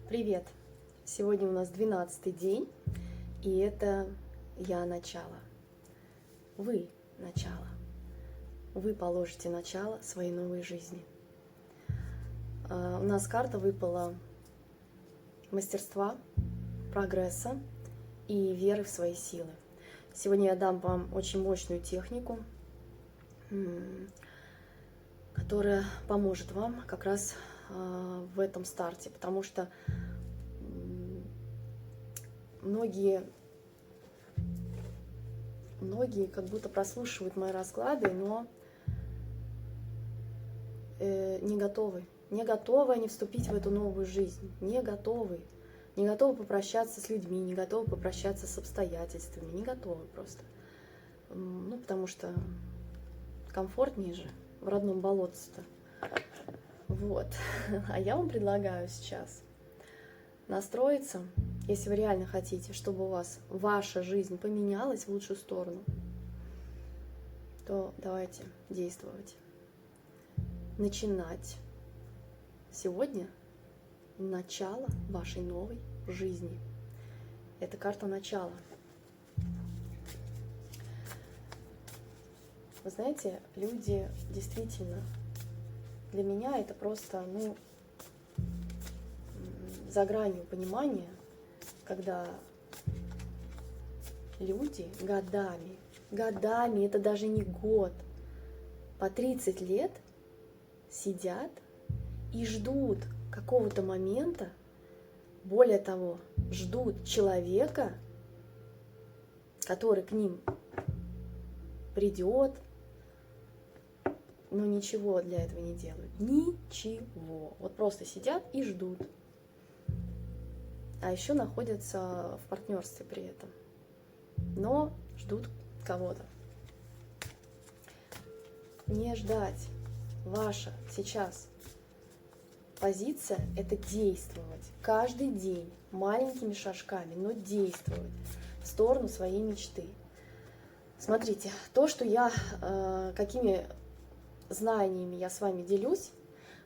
Привет! Сегодня у нас 12-й день, и это я начало. Вы начало. Вы положите начало своей новой жизни. У нас карта выпала мастерства, прогресса и веры в свои силы. Сегодня я дам вам очень мощную технику, которая поможет вам как раз в этом старте, потому что многие как будто прослушивают мои расклады, но не готовы они вступить в эту новую жизнь, не готовы попрощаться с людьми, не готовы попрощаться с обстоятельствами, не готовы просто, потому что комфортнее же в родном болотце-то. Вот. А я вам предлагаю сейчас настроиться, если вы реально хотите, чтобы у вас ваша жизнь поменялась в лучшую сторону, то давайте действовать. Начинать сегодня начало вашей новой жизни. Это карта начала. Вы знаете, люди действительно, для меня это просто, за гранью понимания, когда люди годами, это даже не год, по 30 лет сидят и ждут какого-то момента, более того, ждут человека, который к ним придет, но ничего для этого не делают. Ничего. Вот просто сидят и ждут. А еще находятся в партнерстве при этом. Но ждут кого-то. Не ждать. Ваша сейчас позиция – это действовать. Каждый день, маленькими шажками, но действовать в сторону своей мечты. Смотрите, то, что я, какими знаниями я с вами делюсь,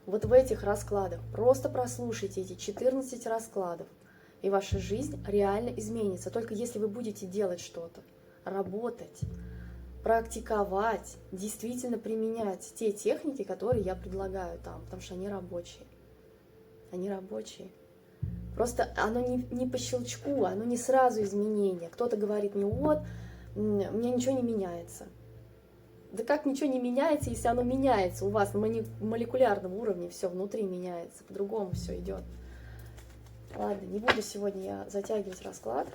вот в этих раскладах, просто прослушайте эти 14 раскладов, и ваша жизнь реально изменится. Только если вы будете делать что-то, работать, практиковать, действительно применять те техники, которые я предлагаю там, потому что они рабочие. Они рабочие. Просто оно не по щелчку, оно не сразу изменение. Кто-то говорит мне, вот, у меня ничего не меняется. Да как ничего не меняется, если оно меняется? У вас на молекулярном уровне все внутри меняется, по-другому все идет. Ладно, не буду сегодня я затягивать расклад.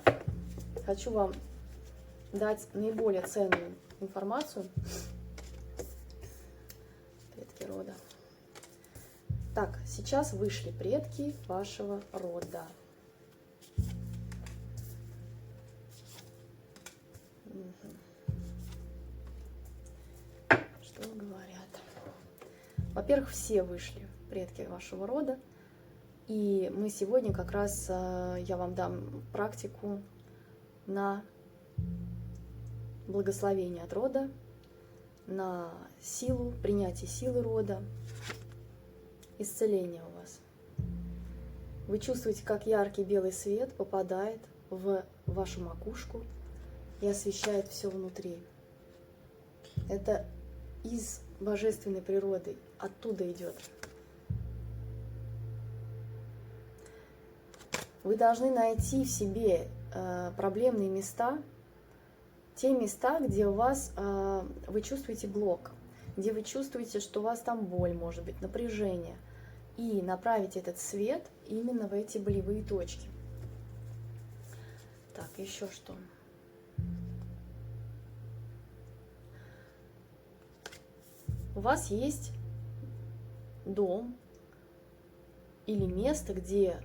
Хочу вам дать наиболее ценную информацию. Предки рода. Так, сейчас вышли предки вашего рода. Что говорят? Во-первых, все вышли предки вашего рода. И мы сегодня как раз, я вам дам практику на благословение от рода, на силу, принятие силы рода, исцеление у вас. Вы чувствуете, как яркий белый свет попадает в вашу макушку и освещает все внутри. Это из божественной природы, оттуда идет. Вы должны найти в себе проблемные места, те места, где у вас вы чувствуете блок, где вы чувствуете, что у вас там боль, может быть, напряжение, и направить этот свет именно в эти болевые точки. Так, еще что? У вас есть дом или место, где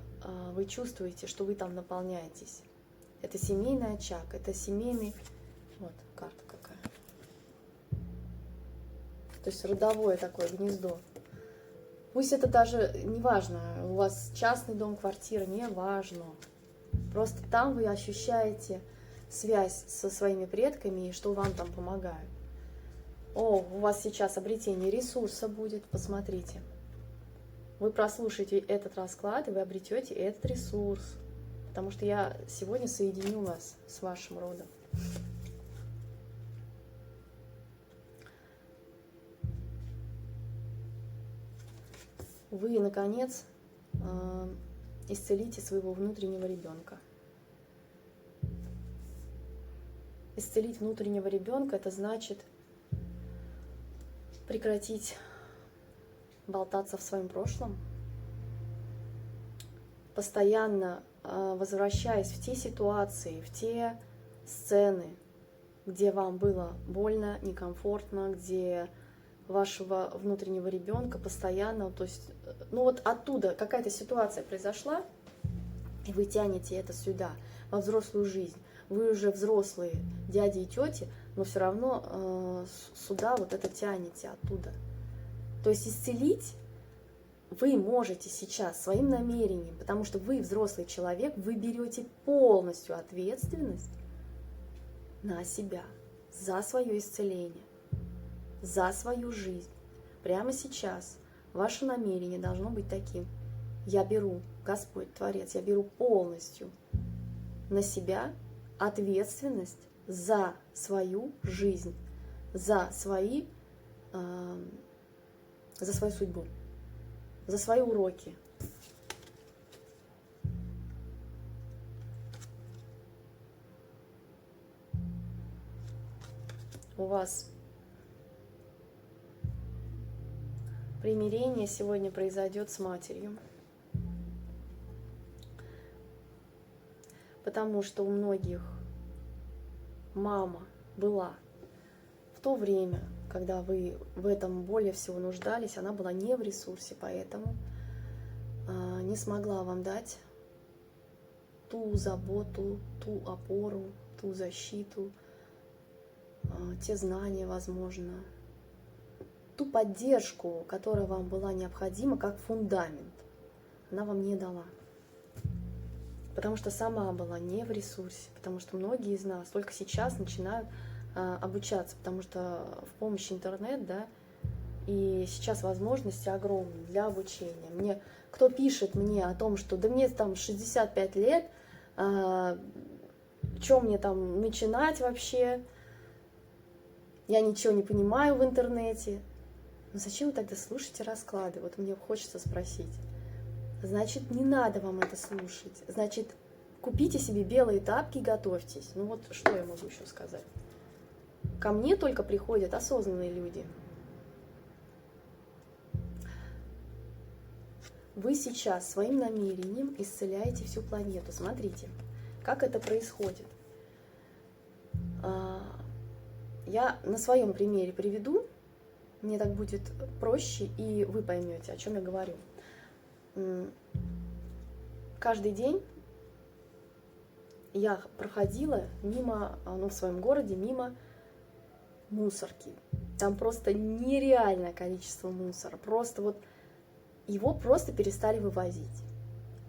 вы чувствуете, что вы там наполняетесь. Это семейный очаг, это семейный... Вот, карта какая. То есть родовое такое гнездо. Пусть это даже не важно, у вас частный дом, квартира, не важно. Просто там вы ощущаете связь со своими предками и что вам там помогают. О, у вас сейчас обретение ресурса будет, посмотрите. вы прослушаете этот расклад, и вы обретете этот ресурс. Потому что я сегодня соединю вас с вашим родом. Вы, наконец, исцелите своего внутреннего ребенка. Исцелить внутреннего ребенка — это значит прекратить болтаться в своем прошлом, постоянно возвращаясь в те ситуации, в те сцены, где вам было больно, некомфортно, где вашего внутреннего ребенка постоянно, то есть, ну вот оттуда какая-то ситуация произошла, и вы тянете это сюда, во взрослую жизнь. Вы уже взрослые дяди и тети, но все равно сюда вот это тянете оттуда. То есть исцелить вы можете сейчас своим намерением, потому что вы взрослый человек, вы берете полностью ответственность на себя за свое исцеление, за свою жизнь. Прямо сейчас ваше намерение должно быть таким: я беру, Господь, Творец, я беру полностью на себя ответственность за свою жизнь, за свою судьбу, за свои уроки. У вас примирение сегодня произойдет с матерью, потому что у многих мама была в то время, когда вы в этом более всего нуждались, она была не в ресурсе, поэтому не смогла вам дать ту заботу, ту опору, ту защиту, те знания, возможно, ту поддержку, которая вам была необходима как фундамент. Она вам не дала. Потому что сама была не в ресурсе, потому что многие из нас только сейчас начинают обучаться, потому что в помощи интернет, да, и сейчас возможности огромные для обучения. Кто пишет мне о том, что да мне там 65 лет, что мне там начинать вообще, я ничего не понимаю в интернете. Но зачем вы тогда слушаете расклады? Вот мне хочется спросить. Значит, не надо вам это слушать. Значит, купите себе белые тапки и готовьтесь. Ну вот что я могу еще сказать? Ко мне только приходят осознанные люди. Вы сейчас своим намерением исцеляете всю планету. Смотрите, как это происходит. Я на своем примере приведу. Мне так будет проще, и вы поймете, о чем я говорю. Каждый день я проходила мимо, в своем городе, мимо мусорки. Там просто нереальное количество мусора. Просто вот его просто перестали вывозить.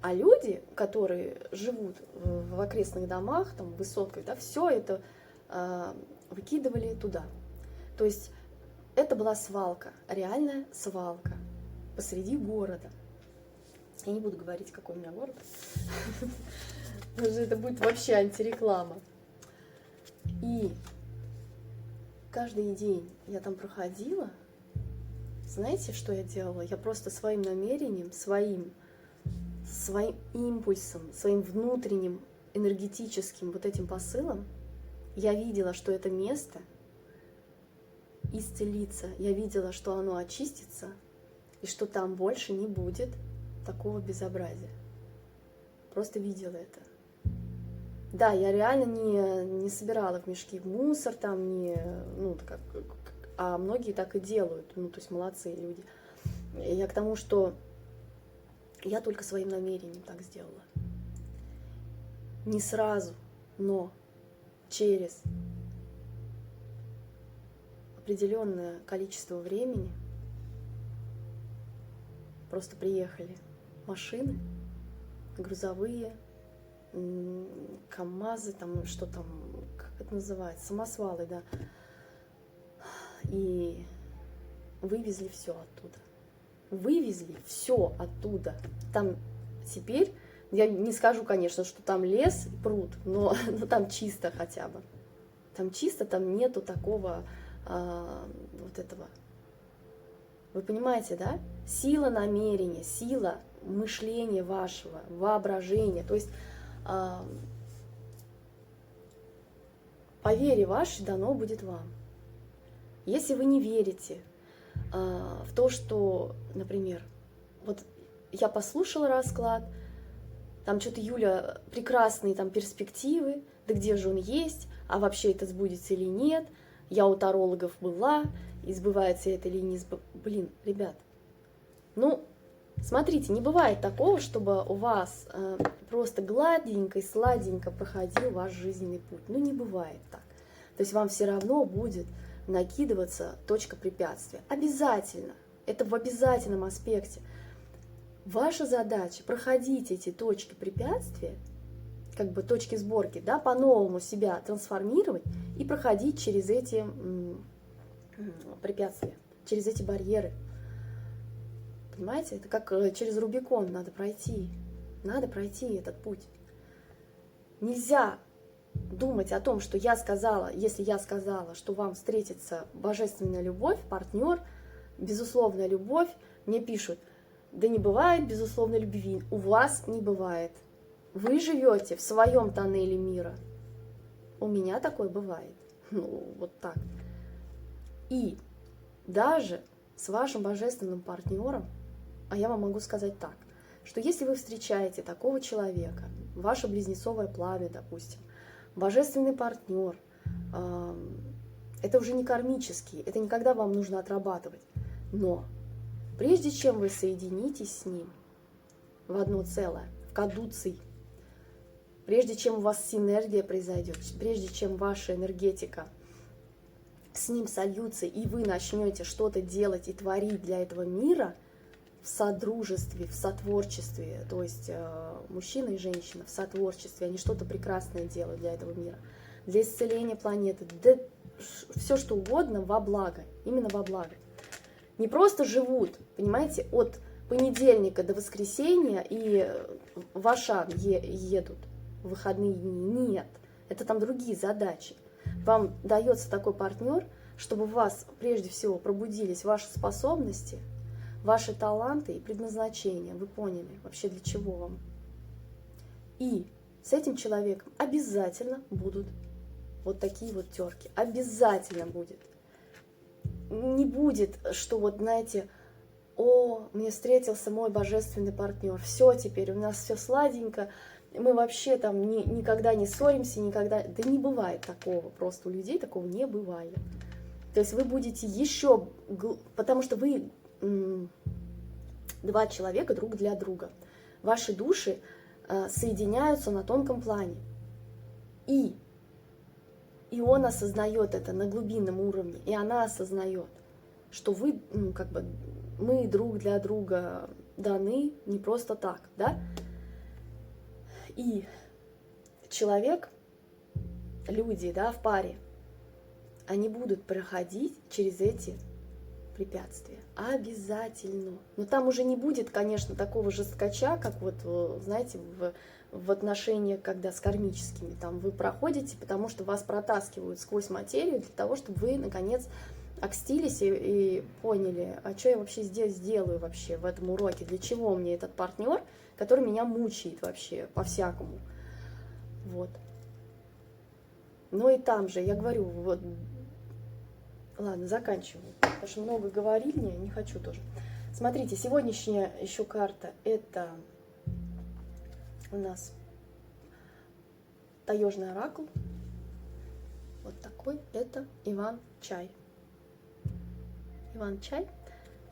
А люди, которые живут в окрестных домах, там, в высотках, да, все это выкидывали туда. То есть это была свалка, реальная свалка посреди города. Я не буду говорить, какой у меня город, потому что это будет вообще антиреклама. И каждый день я там проходила. Знаете, что я делала? Я просто своим намерением, своим импульсом, своим внутренним энергетическим вот этим посылом, я видела, что это место исцелится. Я видела, что оно очистится, и что там больше не будет такого безобразия. Просто видела это. Да, я реально не собирала в мешки мусор, там а многие так и делают, то есть молодцы люди. Я к тому, что я только своим намерением так сделала. Не сразу, но через определенное количество времени просто приехали машины грузовые, КАМАЗы, там что там, как это называется, самосвалы, да, и вывезли все оттуда. вывезли все оттуда. Там теперь, я не скажу, конечно, что там лес и пруд, но там чисто хотя бы. Там чисто, там нету такого вот этого. Вы понимаете, да? Сила намерения, сила мышления вашего, воображения. То есть по вере вашей дано будет вам. Если вы не верите в то, что, например, вот я послушала расклад, там что-то Юля, прекрасные там перспективы, да где же он есть, а вообще это сбудется или нет, я у тарологов была, и сбывается это или не сбывается. Блин, ребят, ну, смотрите, не бывает такого, чтобы у вас просто гладенько и сладенько проходил ваш жизненный путь. Ну, не бывает так. То есть вам все равно будет накидываться точка препятствия. Обязательно. Это в обязательном аспекте. Ваша задача проходить эти точки препятствия, как бы точки сборки, да, по-новому себя трансформировать и проходить через эти препятствия, через эти барьеры. Понимаете, это как через Рубикон надо пройти этот путь. Нельзя думать о том, что я сказала, если я сказала, что вам встретится божественная любовь, партнер, безусловная любовь, мне пишут, да не бывает безусловной любви, у вас не бывает. Вы живете в своем тоннеле мира. У меня такое бывает. Ну, вот так. И даже с вашим божественным партнером, а я вам могу сказать так, что если вы встречаете такого человека, ваше близнецовое пламя, допустим, божественный партнер, это уже не кармический, это никогда вам нужно отрабатывать. Но прежде чем вы соединитесь с ним в одно целое, в кадуций, прежде чем у вас синергия произойдет, прежде чем ваша энергетика с ним сольются, и вы начнете что-то делать и творить для этого мира в содружестве, в сотворчестве, то есть мужчина и женщина в сотворчестве, они что-то прекрасное делают для этого мира, для исцеления планеты, да все что угодно во благо, именно во благо. Не просто живут, понимаете, от понедельника до воскресенья и в Ашан едут в выходные дни. Нет, это там другие задачи. Вам дается такой партнер, чтобы у вас прежде всего пробудились ваши способности, ваши таланты и предназначения. Вы поняли вообще, для чего вам. И с этим человеком обязательно будут вот такие вот терки. Обязательно будет. Не будет, что вот, знаете, о, мне встретился мой божественный партнер, все теперь, у нас все сладенько, мы вообще там никогда не ссоримся, никогда... Да не бывает такого, просто у людей такого не бывает. То есть вы будете еще... Потому что вы два человека друг для друга. Ваши души соединяются на тонком плане. И он осознает это на глубинном уровне, и она осознает, что вы, как бы, мы друг для друга даны не просто так, да? И человек, люди, да, в паре, они будут проходить через эти препятствия. Обязательно. Но там уже не будет, конечно, такого жесткача, как вот, знаете, в отношениях, когда с кармическими. Там вы проходите, потому что вас протаскивают сквозь материю для того, чтобы вы, наконец, окстились и поняли, а что я вообще здесь делаю вообще в этом уроке, для чего мне этот партнер, который меня мучает вообще по-всякому. Вот. Но и там же, я говорю, вот, ладно, заканчиваю, потому что много говорили, не хочу тоже. Смотрите, сегодняшняя еще карта, это у нас таежный оракул, вот такой, это Иван-чай. Иван-чай,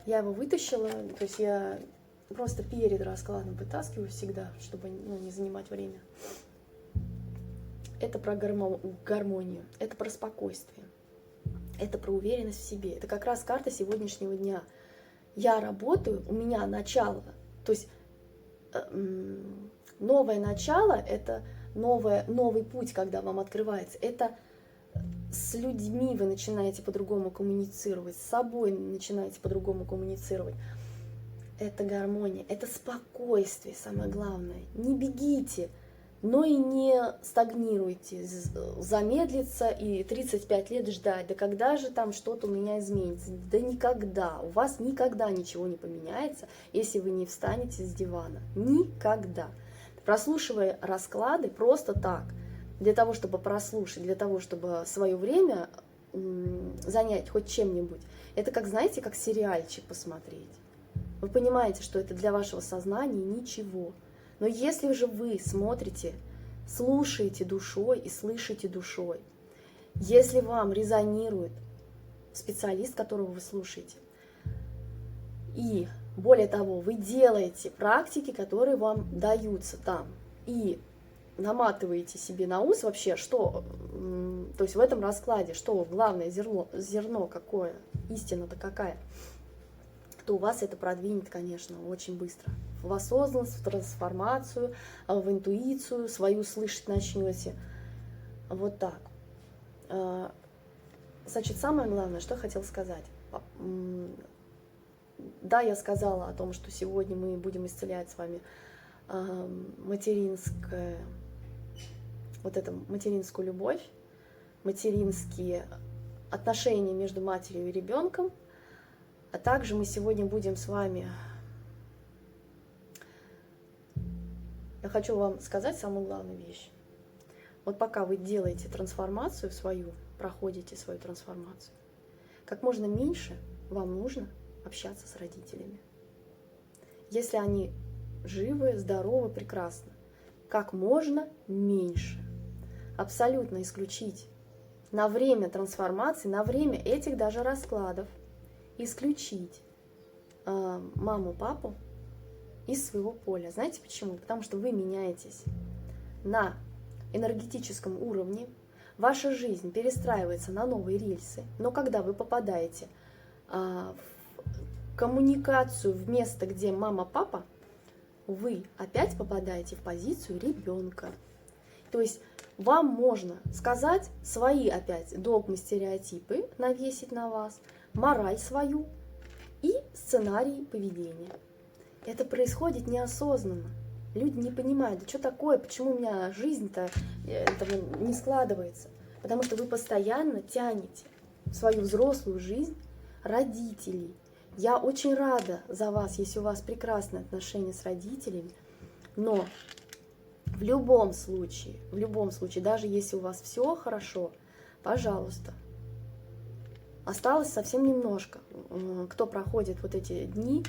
я его вытащила, то есть я просто перед раскладом вытаскиваю всегда, чтобы не занимать время. Это про гармонию, это про спокойствие, это про уверенность в себе. Это как раз карта сегодняшнего дня. Я работаю, у меня начало, то есть новое начало, это новый путь, когда вам открывается. Это с людьми вы начинаете по-другому коммуницировать, с собой начинаете по-другому коммуницировать. это гармония, это спокойствие, самое главное. Не бегите, но и не стагнируйте, замедлиться и 35 лет ждать. Да когда же там что-то у меня изменится? Да никогда. У вас никогда ничего не поменяется, если вы не встанете с дивана. Никогда. Прослушивая расклады просто так, для того, чтобы прослушать, для того, чтобы свое время занять хоть чем-нибудь, это как, знаете, как сериальчик посмотреть. Вы понимаете, что это для вашего сознания ничего. Но если же вы смотрите, слушаете душой и слышите душой, если вам резонирует специалист, которого вы слушаете, и более того, вы делаете практики, которые вам даются там, и наматываете себе на ус вообще, что, то есть в этом раскладе, что главное зерно какое, истина-то какая, то у вас это продвинет, конечно, очень быстро. В осознанность, в трансформацию, в интуицию свою слышать начнете. Вот так. Значит, самое главное, что я хотела сказать. Да, я сказала о том, что сегодня мы будем исцелять с вами материнское, вот эту материнскую любовь, материнские отношения между матерью и ребенком. А также мы сегодня будем с вами... Я хочу вам сказать самую главную вещь. Вот пока вы делаете трансформацию свою, проходите свою трансформацию, как можно меньше вам нужно общаться с родителями. Если они живы, здоровы, прекрасно, как можно меньше. Абсолютно исключить на время трансформации, на время этих даже раскладов, исключить маму, папу из своего поля. Знаете почему? Потому что вы меняетесь на энергетическом уровне, ваша жизнь перестраивается на новые рельсы, но когда вы попадаете в коммуникацию в место, где мама, папа, вы опять попадаете в позицию ребенка. То есть вам можно сказать свои опять догмы, стереотипы, навесить на вас, мораль свою и сценарий поведения. Это происходит неосознанно. Люди не понимают, да что такое, почему у меня жизнь-то не складывается. Потому что вы постоянно тянете в свою взрослую жизнь родителей. Я очень рада за вас, если у вас прекрасные отношения с родителями, но в любом случае, даже если у вас все хорошо, пожалуйста, осталось совсем немножко. Кто проходит вот эти дни,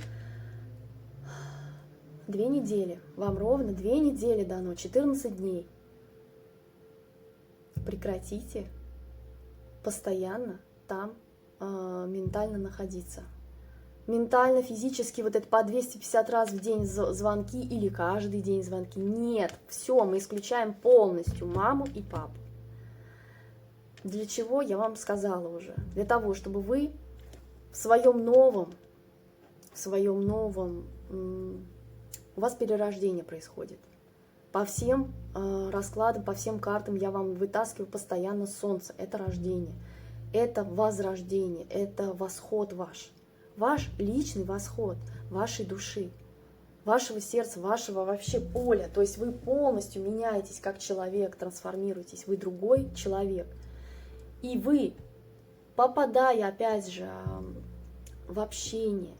2 недели, вам ровно 2 недели дано, 14 дней. Прекратите постоянно там ментально находиться. Ментально, физически, вот это по 250 раз в день звонки или каждый день звонки. Нет, все, мы исключаем полностью маму и папу. Для чего, я вам сказала уже. Для того, чтобы вы в своем новом, у вас перерождение происходит. По всем раскладам, по всем картам я вам вытаскиваю постоянно солнце. Это рождение, это возрождение, это восход ваш. Ваш личный восход вашей души, вашего сердца, вашего вообще поля. То есть вы полностью меняетесь как человек, трансформируетесь, вы другой человек. И вы, попадая опять же в общение,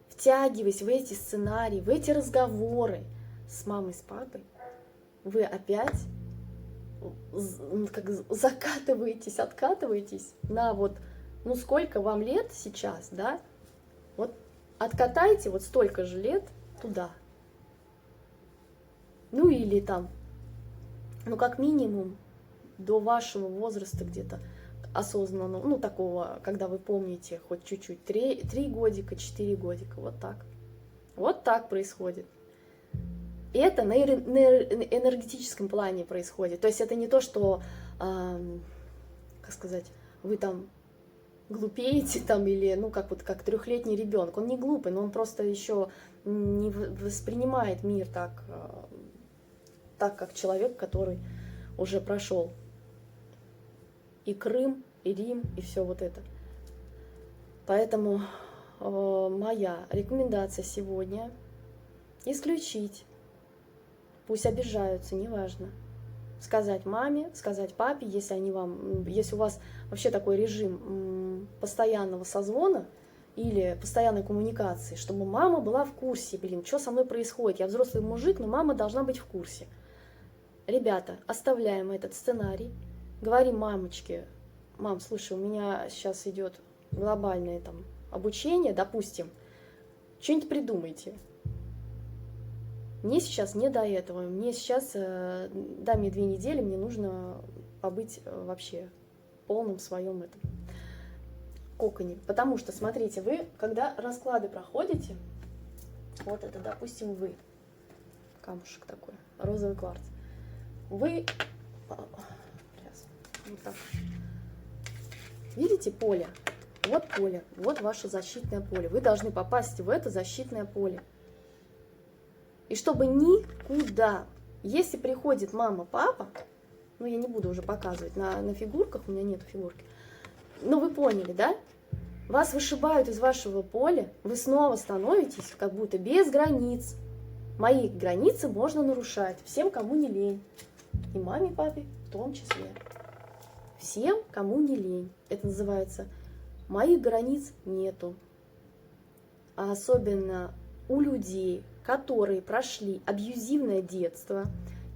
втягиваясь в эти сценарии, в эти разговоры с мамой, с папой, вы опять как закатываетесь, откатываетесь на вот, ну сколько вам лет сейчас, да, вот откатайте вот столько же лет туда. Ну или там, ну как минимум до вашего возраста где-то осознанного, ну такого, когда вы помните хоть чуть-чуть, 3 годика, 4 годика, вот так. Вот так происходит. И это на энергетическом плане происходит. То есть это не то, что, как сказать, вы там глупеете там или, ну, как вот как 3-летний ребенок. Он не глупый, но он просто еще не воспринимает мир так, как человек, который уже прошел и Крым, и Рим, и все вот это. Поэтому моя рекомендация сегодня исключить, пусть обижаются, неважно, сказать маме, сказать папе, если у вас вообще такой режим постоянного созвона или постоянной коммуникации, чтобы мама была в курсе, что со мной происходит, я взрослый мужик, но мама должна быть в курсе. Ребята, оставляем этот сценарий, говорим мамочке: мам, слушай, у меня сейчас идет глобальное там обучение, допустим, что-нибудь придумайте. Мне сейчас не до этого, мне сейчас, дай мне 2 недели, мне нужно побыть вообще в полном своем этом коконе. Потому что, смотрите, вы, когда расклады проходите, вот это, допустим, вы, камушек такой, розовый кварц, вы, вот так, видите поле? Вот поле, вот ваше защитное поле. Вы должны попасть в это защитное поле. И чтобы никуда, если приходит мама, папа, ну я не буду уже показывать на фигурках, у меня нету фигурки, но вы поняли, да? Вас вышибают из вашего поля, вы снова становитесь как будто без границ. Мои границы можно нарушать всем, кому не лень. И маме, папе в том числе. Всем, кому не лень. Это называется «моих границ нету». А особенно у людей, которые прошли абьюзивное детство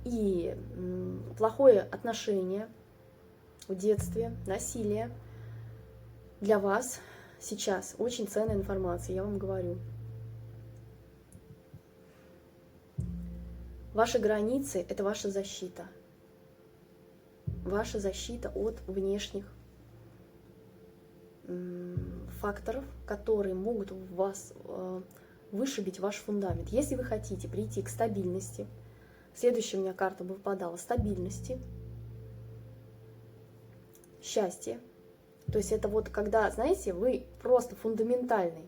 и плохое отношение в детстве, насилие, для вас сейчас очень ценная информация, я вам говорю. Ваши границы – это ваша защита. Ваша защита от внешних факторов, которые могут в вас вышибить ваш фундамент. Если вы хотите прийти к стабильности, следующая у меня карта бы выпадала: стабильности, счастье. То есть это вот когда, знаете, вы просто фундаментальный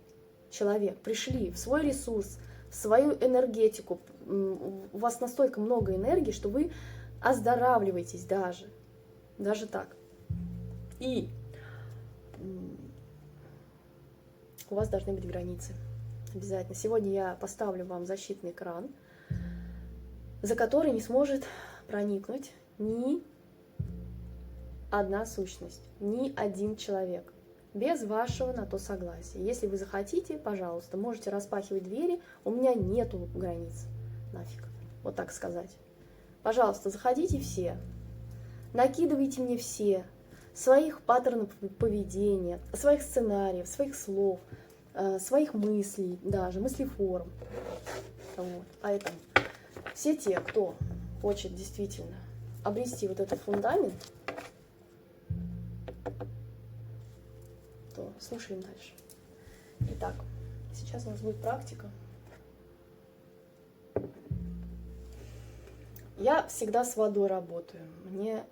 человек, пришли в свой ресурс, в свою энергетику, у вас настолько много энергии, что вы оздоравливаетесь даже так. И у вас должны быть границы. Обязательно. Сегодня я поставлю вам защитный экран, за который не сможет проникнуть ни одна сущность, ни один человек, без вашего на то согласия. Если вы захотите, пожалуйста, можете распахивать двери, у меня нету границ, нафиг, вот так сказать. Пожалуйста, заходите все, накидывайте мне все своих паттернов поведения, своих сценариев, своих слов, своих мыслей, даже мыслеформ. Вот. А это все те, кто хочет действительно обрести вот этот фундамент, то слушаем дальше. Итак, сейчас у нас будет практика. Я всегда с водой работаю. Мне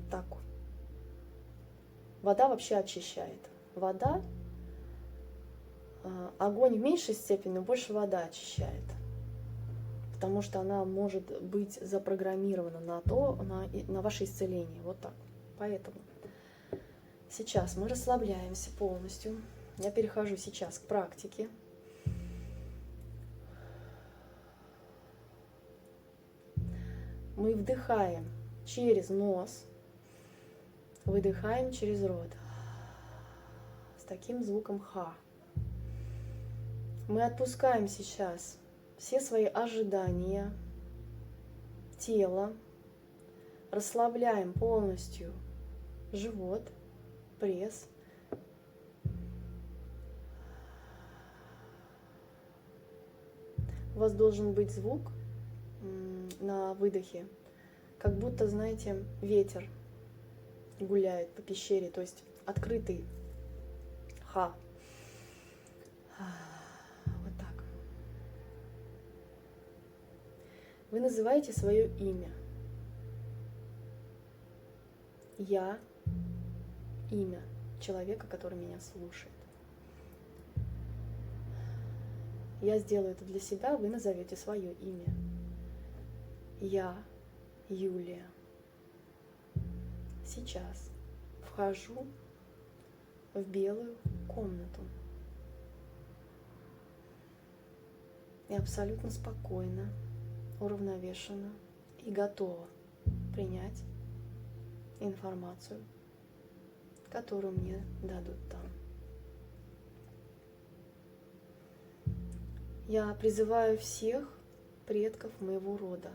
так. Вода вообще очищает. Вода, огонь в меньшей степени, но больше вода очищает. Потому что она может быть запрограммирована на ваше исцеление. Вот так. Поэтому сейчас мы расслабляемся полностью. Я перехожу сейчас к практике. Мы вдыхаем через нос, выдыхаем через рот. С таким звуком ха. Мы отпускаем сейчас все свои ожидания тела, расслабляем полностью живот, пресс. У вас должен быть звук на выдохе, как будто, знаете, ветер гуляет по пещере, то есть открытый ха. Вот так. Вы называете свое имя. Я — имя человека, который меня слушает. Я сделаю это для себя, вы назовете свое имя. Я, Юлия, сейчас вхожу в белую комнату. и абсолютно спокойно, уравновешенно и готова принять информацию, которую мне дадут там. Я призываю всех предков моего рода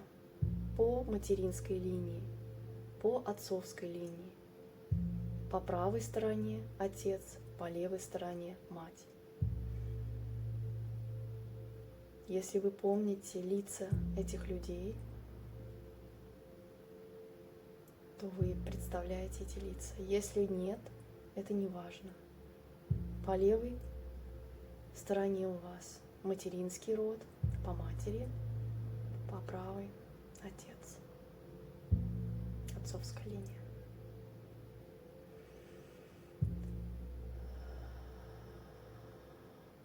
по материнской линии, по отцовской линии, по правой стороне отец, по левой стороне мать. Если вы помните лица этих людей, то вы представляете эти лица. Если нет, это не важно. По левой стороне у вас материнский род, по матери, по правой отец, отцовская линия.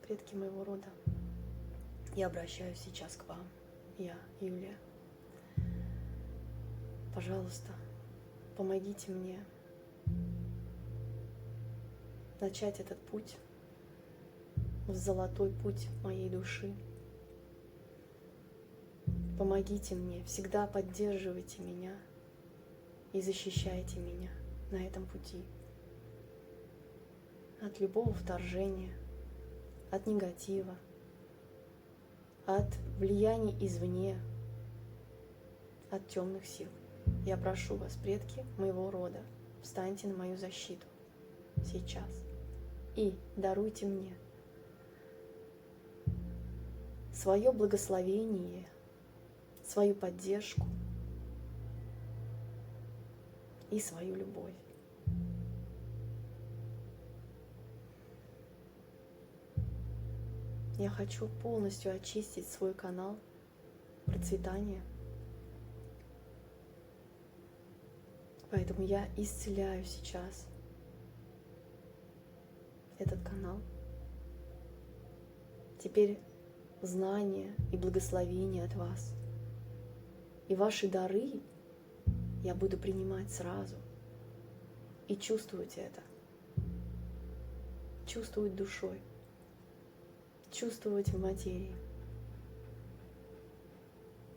Предки моего рода, я обращаюсь сейчас к вам. Я, Юлия. Пожалуйста, помогите мне начать этот путь, в золотой путь моей души. Помогите мне, всегда поддерживайте меня и защищайте меня на этом пути от любого вторжения, от негатива, от влияний извне, от темных сил. Я прошу вас, предки моего рода, встаньте на мою защиту сейчас и даруйте мне свое благословение, свою поддержку и свою любовь. Я хочу полностью очистить свой канал процветания. Поэтому я исцеляю сейчас этот канал. Теперь знания и благословения от вас. И ваши дары я буду принимать сразу. И чувствовать это. Чувствовать душой. Чувствовать в материи.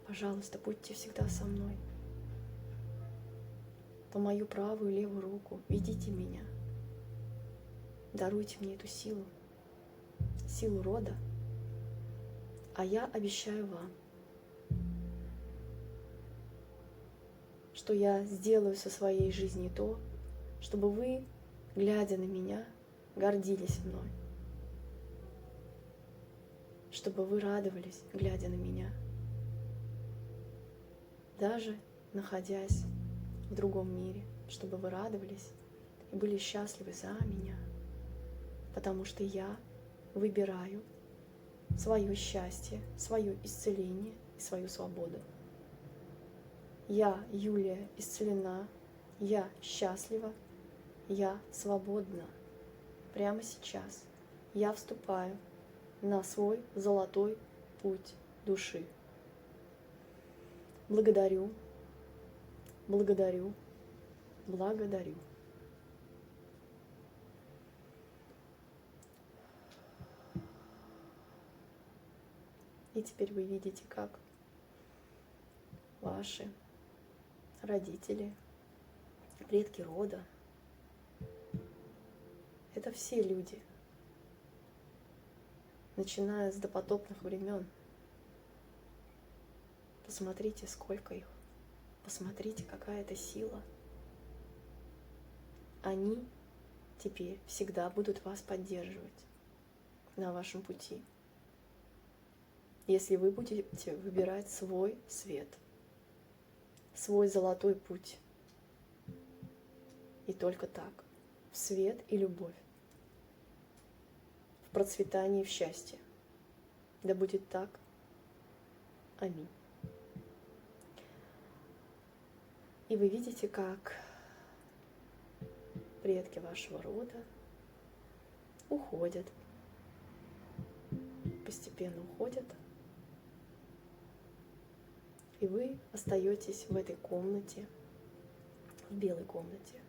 Пожалуйста, будьте всегда со мной. По мою правую и левую руку ведите меня. Даруйте мне эту силу, силу рода. А я обещаю вам, что я сделаю со своей жизнью то, чтобы вы, глядя на меня, гордились мной. Чтобы вы радовались, глядя на меня. Даже находясь в другом мире, чтобы вы радовались и были счастливы за меня. Потому что я выбираю свое счастье, свое исцеление и свою свободу. Я, Юлия, исцелена, я счастлива, я свободна. Прямо сейчас я вступаю на свой золотой путь души. Благодарю, благодарю, благодарю. И теперь вы видите, как ваши родители, предки рода, это все люди, начиная с допотопных времен. Посмотрите, сколько их. Посмотрите, какая это сила. Они теперь всегда будут вас поддерживать на вашем пути. Если вы будете выбирать свой свет, свой золотой путь. И только так, в свет и любовь, в процветании и в счастье. Да будет так. Аминь. И вы видите, как предки вашего рода уходят, постепенно уходят, и вы остаетесь в этой комнате, в белой комнате,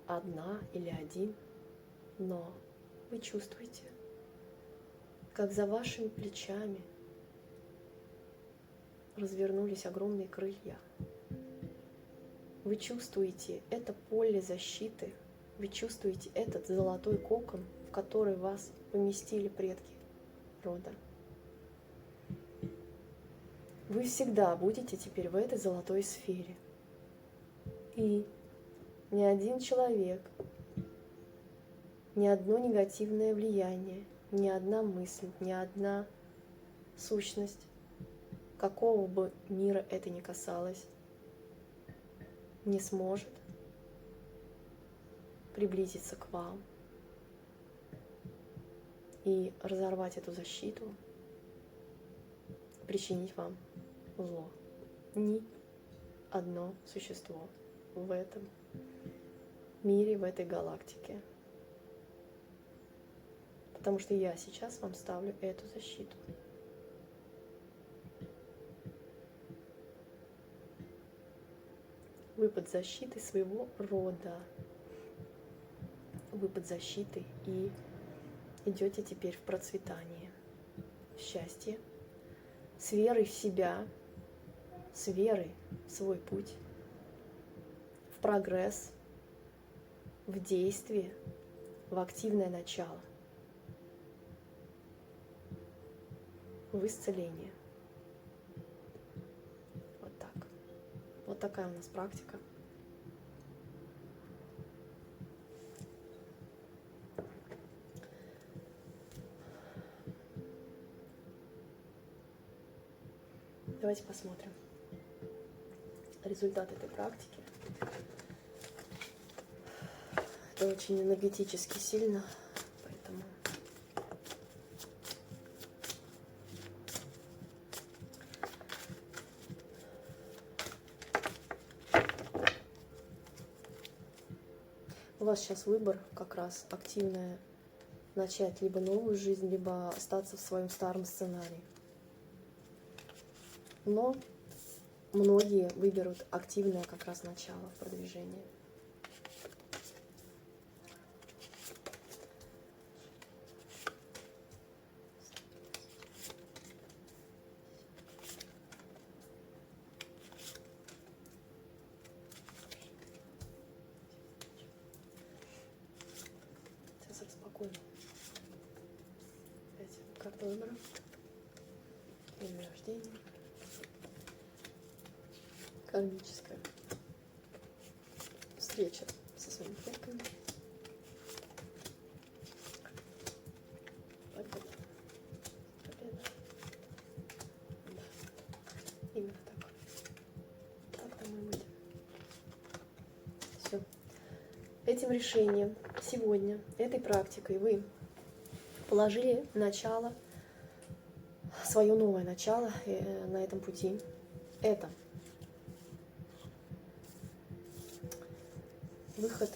одна или один, но вы чувствуете, как за вашими плечами развернулись огромные крылья. Вы чувствуете это поле защиты, вы чувствуете этот золотой кокон, в который вас поместили предки рода. Вы всегда будете теперь в этой золотой сфере. И ни один человек, ни одно негативное влияние, ни одна мысль, ни одна сущность, какого бы мира это ни касалось, не сможет приблизиться к вам и разорвать эту защиту, причинить вам зло. Ни одно существо в этом мире, в этой галактике. Потому что я сейчас вам ставлю эту защиту. Вы под защитой своего рода. Вы под защитой и идете теперь в процветание, в счастье, с верой в себя, с верой в свой путь, в прогресс, в действие, в активное начало, в исцеление. Вот так. Вот такая у нас практика. Давайте посмотрим результат этой практики. Это очень энергетически сильно, поэтому у вас сейчас выбор как раз активное начать либо новую жизнь, либо остаться в своем старом сценарии. Но многие выберут активное как раз начало в продвижении. Сейчас распакуем. Опять карта выбора. Время рождения. Кармическая встреча со своими предками. Победа. Победа. Да. Именно так. Так там и будет. Все. Этим решением сегодня, этой практикой вы положили начало, свое новое начало на этом пути. Это выход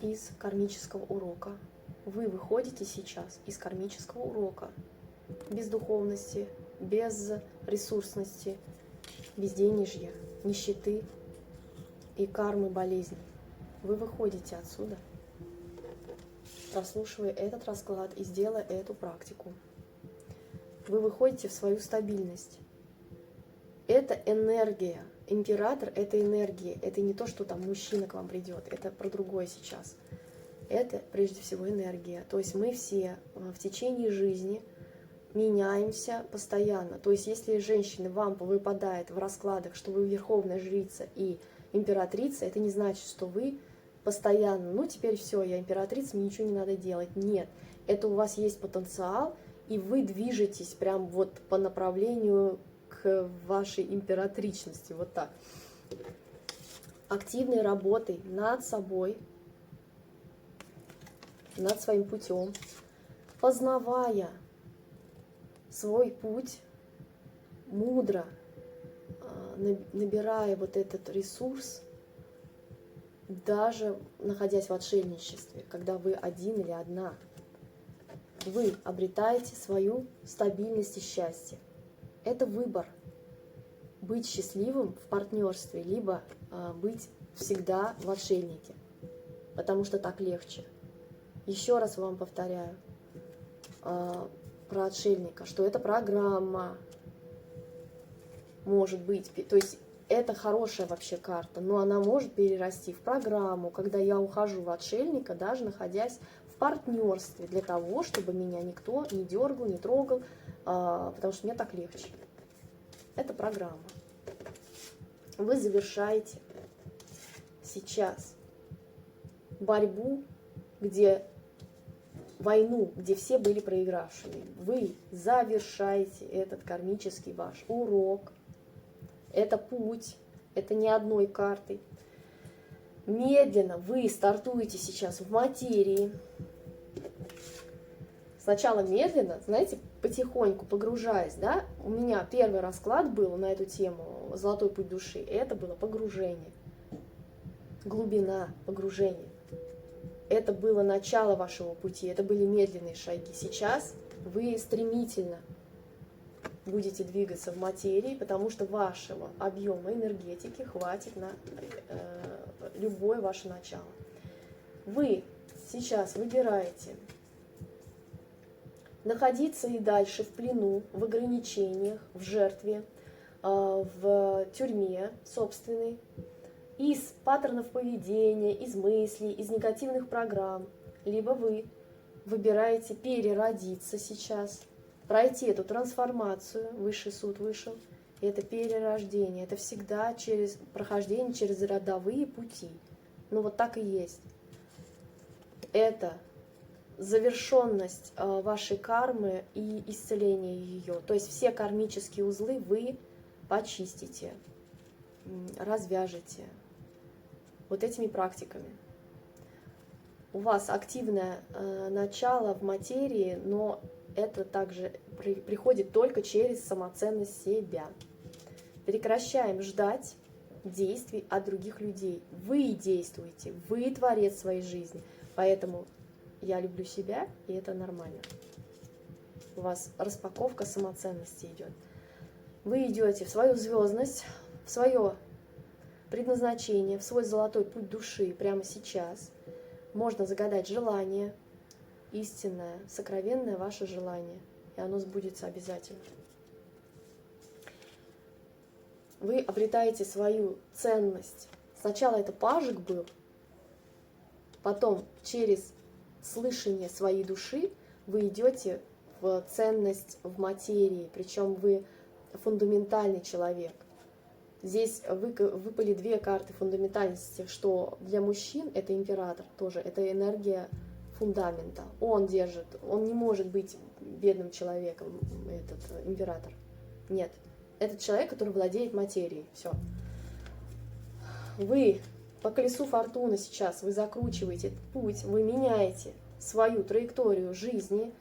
из кармического урока. Вы выходите сейчас из кармического урока без духовности, без ресурсности, безденежья, нищеты и кармы болезней. Вы выходите отсюда, прослушивая этот расклад и сделая эту практику. Вы выходите в свою стабильность. Это энергия. Император — это энергия. Это не то, что там мужчина к вам придет. Это про другое сейчас. Это прежде всего энергия. То есть мы все в течение жизни меняемся постоянно. То есть если женщина вам выпадает в раскладах, что вы верховная жрица и императрица, это не значит, что вы постоянно, ну теперь все, я императрица, мне ничего не надо делать. Нет, это у вас есть потенциал, и вы движетесь прям вот по направлению к вашей императричности, вот так. Активной работой над собой, над своим путем, познавая свой путь, мудро набирая вот этот ресурс, даже находясь в отшельничестве, когда вы один или одна, вы обретаете свою стабильность и счастье. Это выбор. Быть счастливым в партнерстве, либо быть всегда в отшельнике, потому что так легче. Еще раз вам повторяю, про отшельника, что это программа, может быть, то есть это хорошая вообще карта, но она может перерасти в программу, когда я ухожу в отшельника, даже находясь в партнерстве, для того, чтобы меня никто не дергал, не трогал, потому что мне так легче. Это программа. Вы завершаете сейчас борьбу, войну, где все были проигравшими. Вы завершаете этот кармический ваш урок. Это путь, это не одной картой. Медленно вы стартуете сейчас в материи. Сначала медленно, знаете, потихоньку погружаясь, да. У меня первый расклад был на эту тему «Золотой путь души». И это было погружение. Глубина погружения. Это было начало вашего пути, это были медленные шаги. Сейчас вы стремительно будете двигаться в материи, потому что вашего объема энергетики хватит на любое ваше начало. Вы сейчас выбираете находиться и дальше в плену, в ограничениях, в жертве, в тюрьме собственной, из паттернов поведения, из мыслей, из негативных программ. Либо вы выбираете переродиться сейчас, пройти эту трансформацию, высший суд вышел, и это перерождение, это всегда через прохождение через родовые пути. Ну вот так и есть. Это завершенность вашей кармы и исцеление ее. То есть все кармические узлы вы почистите, развяжете вот этими практиками. У вас активное начало в материи, но это также приходит только через самоценность себя. Прекращаем ждать действий от других людей. Вы действуете, вы творец своей жизни. Поэтому я люблю себя, и это нормально. У вас распаковка самоценности идет. Вы идете в свою звездность, в свое предназначение, в свой золотой путь души прямо сейчас. Можно загадать желание, истинное, сокровенное ваше желание, и оно сбудется обязательно. Вы обретаете свою ценность. Сначала это пажик был, потом через слышание своей души вы идете в ценность в материи, причем вы фундаментальный человек. Здесь выпали две карты фундаментальности, что для мужчин это император тоже, это энергия фундамента. Он держит, он не может быть бедным человеком, этот император. Нет, это человек, который владеет материей. Все. Вы по колесу фортуны сейчас, вы закручиваете этот путь, вы меняете свою траекторию жизни,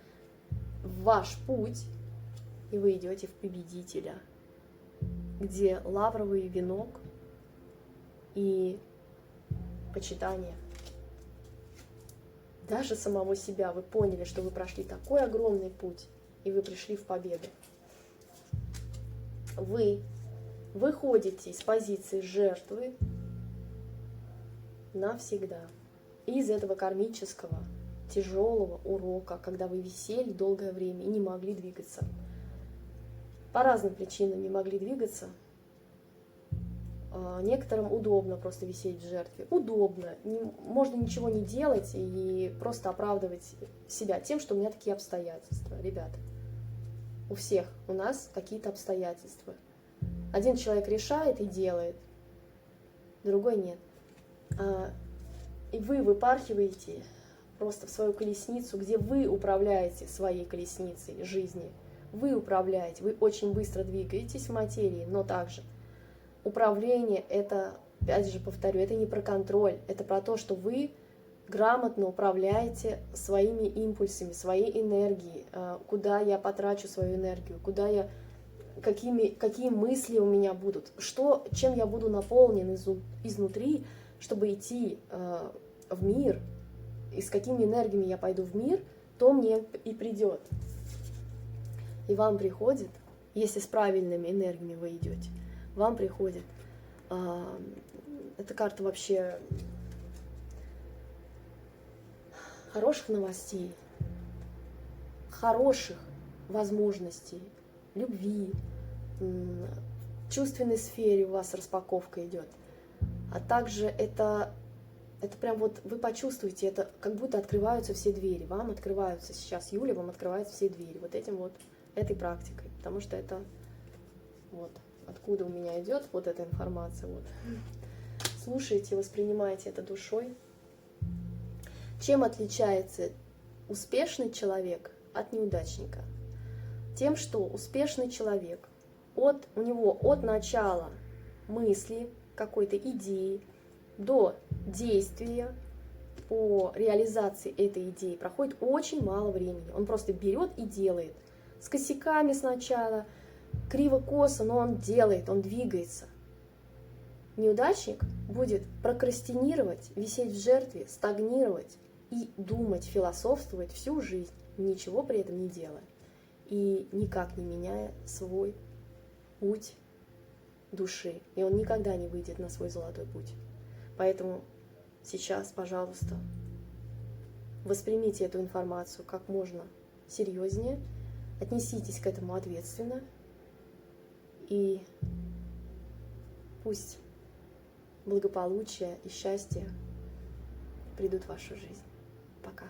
ваш путь, и вы идете в победителя, где лавровый венок и почитание. Даже самого себя вы поняли, что вы прошли такой огромный путь, и вы пришли в победу. Вы выходите из позиции жертвы навсегда. Из этого кармического, тяжелого урока, когда вы висели долгое время и не могли двигаться. По разным причинам не могли двигаться. Некоторым удобно просто висеть в жертве. Удобно. Можно ничего не делать и просто оправдывать себя тем, что у меня такие обстоятельства. Ребята, у всех у нас какие-то обстоятельства. Один человек решает и делает, другой нет. И вы выпархиваете просто в свою колесницу, где вы управляете своей колесницей жизни. Вы управляете, вы очень быстро двигаетесь в материи, но также управление это, опять же повторю, это не про контроль, это про то, что вы грамотно управляете своими импульсами, своей энергией, куда я потрачу свою энергию, какие мысли у меня будут, чем я буду наполнен изнутри, чтобы идти в мир, и с какими энергиями я пойду в мир, то мне и придет. И вам приходит, если с правильными энергиями вы идете, вам приходит, эта карта вообще хороших новостей, хороших, возможностей, любви, в чувственной сфере у вас распаковка идет. А также это прям вот вы почувствуете, это как будто открываются все двери. Вам открываются сейчас, Юля, вам открываются все двери вот этим вот, этой практикой. Потому что это вот откуда у меня идет вот эта информация. Вот. Слушайте, воспринимайте это душой. Чем отличается успешный человек от неудачника? Тем, что успешный человек, у него от начала мысли, какой-то идеи до действия по реализации этой идеи проходит очень мало времени. Он просто берет и делает. С косяками сначала, криво-косо, но он делает, он двигается. Неудачник будет прокрастинировать, висеть в жертве, стагнировать и думать, философствовать всю жизнь, ничего при этом не делая и никак не меняя свой путь души. И он никогда не выйдет на свой золотой путь. Поэтому сейчас, пожалуйста, воспримите эту информацию как можно серьезнее, отнеситесь к этому ответственно, и пусть благополучие и счастье придут в вашу жизнь. Пока.